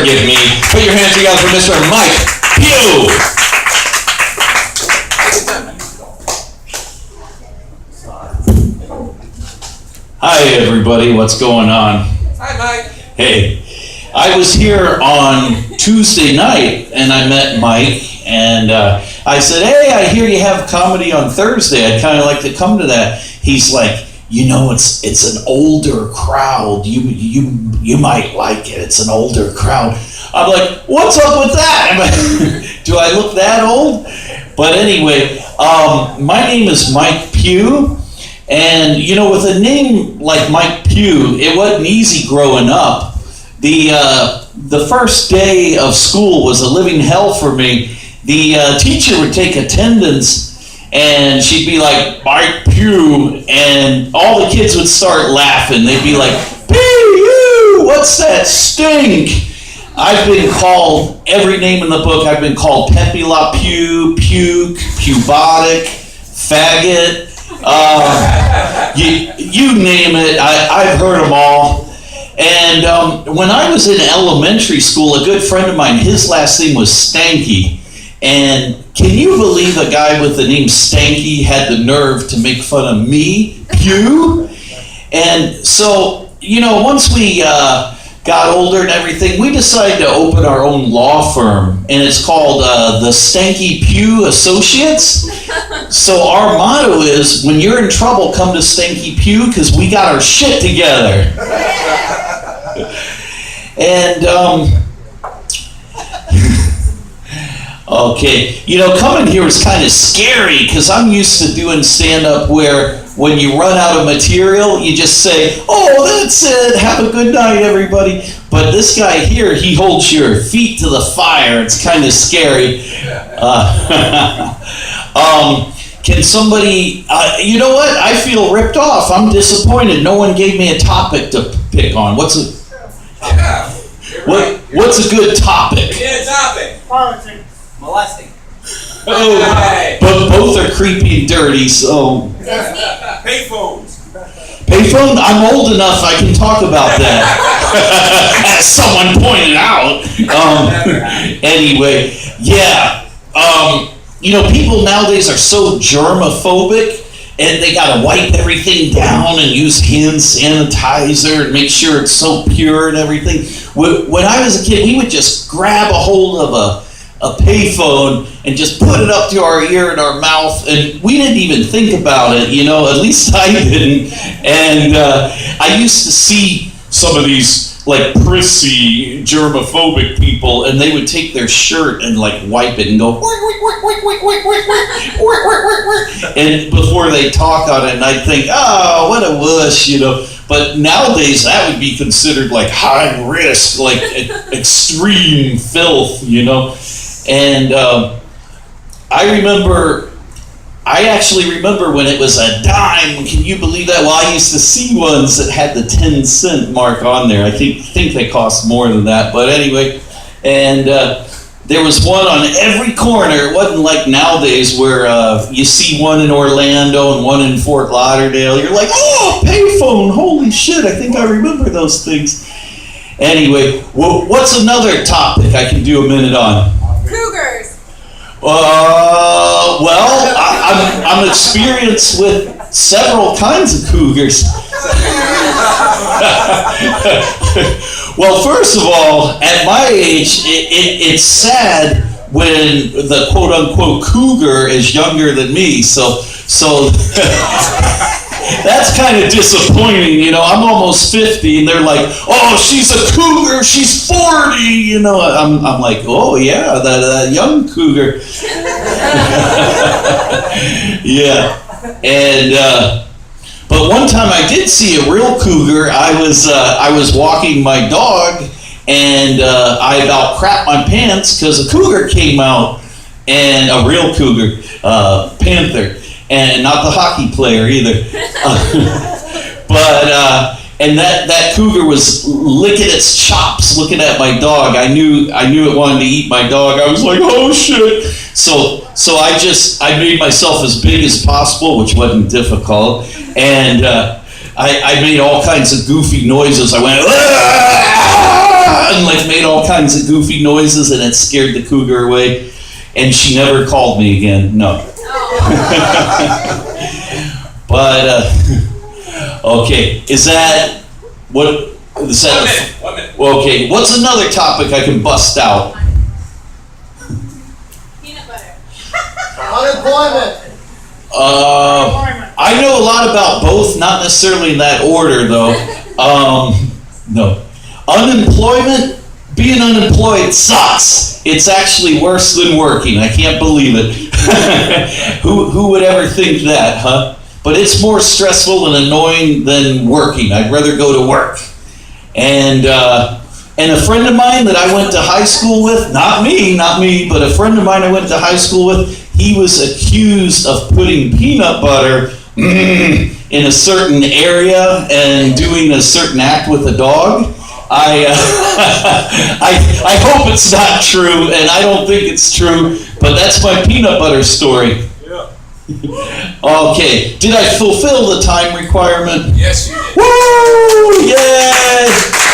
forgive me. Put your hands together for Mr. Mike Pugh. Hi, everybody. What's going on? Hi, Mike. Hey, I was here on Tuesday night, and I met Mike, and I said, hey, I hear you have comedy on Thursday. I'd kind of like to come to that. He's like, you know, it's an older crowd. You might like it. It's an older crowd. I'm like, what's up with that? Do I look that old? But anyway, my name is Mike Pugh. And, you know, with a name like Mike Pugh, it wasn't easy growing up. The first day of school was a living hell for me. The teacher would take attendance, and she'd be like, Mike Pugh, and all the kids would start laughing. They'd be like, P-U, what's that stink? I've been called every name in the book. I've been called Pepe La Pew, puke, pubotic, faggot. You name it, I've heard them all. And when I was in elementary school, a good friend of mine, his last name was Stanky. And can you believe a guy with the name Stanky had the nerve to make fun of me, Pew? And so, you know, once we got older and everything, we decided to open our own law firm, and it's called the Stanky Pew Associates. So our motto is, when you're in trouble, come to Stanky Pew, because we got our shit together. And, okay, you know, coming here was kind of scary, because I'm used to doing stand-up where when you run out of material, you just say, oh, that's it, have a good night, everybody. But this guy here, he holds your feet to the fire. It's kind of scary. Can somebody, you know what? I feel ripped off. I'm disappointed. No one gave me a topic to pick on. What's a good topic? Yeah, topic. Politics. Molesting. Oh, but both are creepy and dirty, so. Payphones. Payphone? I'm old enough I can talk about that. As someone pointed out. Anyway, yeah. You know, people nowadays are so germophobic, and they gotta wipe everything down and use hand sanitizer and make sure it's so pure and everything. When I was a kid, we would just grab a hold of a payphone and just put it up to our ear and our mouth, and we didn't even think about it, you know, at least I didn't. And I used to see some of these like prissy germophobic people, and they would take their shirt and like wipe it and go and before they talk on it, and I'd think, oh, what a wuss, you know. But nowadays that would be considered like high risk, like extreme filth, you know. And I actually remember when it was a dime. Can you believe that? Well, I used to see ones that had the 10-cent mark on there. I think they cost more than that. But anyway, and there was one on every corner. It wasn't like nowadays where you see one in Orlando and one in Fort Lauderdale. You're like, oh, payphone, holy shit, I think I remember those things. Anyway, what's another topic I can do a minute on? Cougars. Well, I'm experienced with several kinds of cougars. Well, first of all, at my age, it's sad when the quote-unquote cougar is younger than me. So that's kind of disappointing, you know. I'm almost 50, and they're like, "Oh, she's a cougar. She's 40." You know, I'm like, "Oh yeah, that young cougar." Yeah, and but one time I did see a real cougar. I was walking my dog, and I about crapped my pants because a cougar came out, and a real cougar, panther. And not the hockey player either. But and that cougar was licking its chops, looking at my dog. I knew it wanted to eat my dog. I was like, oh shit. So I made myself as big as possible, which wasn't difficult. And I made all kinds of goofy noises. I went, Aah! and like made all kinds of goofy noises, and it scared the cougar away. And she never called me again. No. But okay, is that what? Is that 1 minute. well, okay, what's another topic I can bust out? Peanut butter. Unemployment. I know a lot about both, not necessarily in that order, though. No. Unemployment, being unemployed sucks. It's actually worse than working. I can't believe it. Who would ever think that, huh? But it's more stressful and annoying than working. I'd rather go to work. And a friend of mine that I went to high school with, not me, but a friend of mine I went to high school with, he was accused of putting peanut butter in a certain area and doing a certain act with a dog. I hope it's not true, and I don't think it's true, but that's my peanut butter story. Yeah. Okay, did I fulfill the time requirement? Yes, you did. Woo! Yay!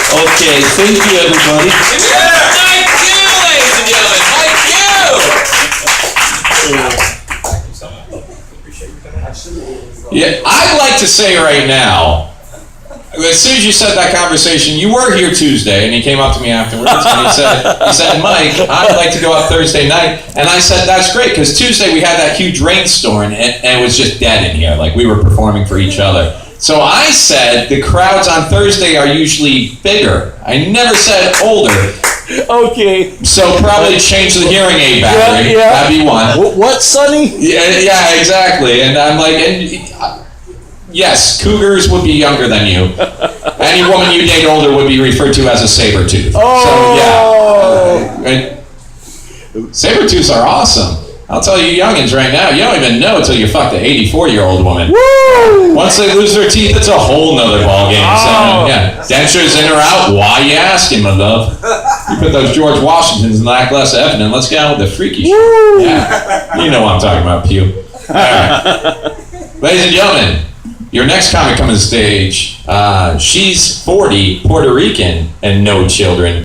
Okay, thank you, everybody. Thank you, ladies and gentlemen. Thank you. Yeah, I'd like to say right now, as soon as you said that conversation, you were here Tuesday, and he came up to me afterwards, and he said, Mike, I'd like to go out Thursday night, and I said, that's great, because Tuesday we had that huge rainstorm, and it was just dead in here, like we were performing for each other. So I said the crowds on Thursday are usually bigger. I never said older. Okay. So probably change the hearing aid battery. Yeah. That'd be one. What, Sonny? Yeah, exactly. And I'm like, yes, cougars would be younger than you. Any woman you date older would be referred to as a saber tooth. Oh. So yeah, saber tooths are awesome. I'll tell you, youngins right now, you don't even know until you fuck the 84-year-old woman. Woo! Once they lose their teeth, it's a whole nother ballgame. So, yeah, dentures in or out, why you asking, my love? You put those George Washingtons in that glass of Evan and let's get on with the freaky shit. Yeah, you know what I'm talking about, Pew. All right. Ladies and gentlemen, your next comic coming to stage, she's 40, Puerto Rican, and no children.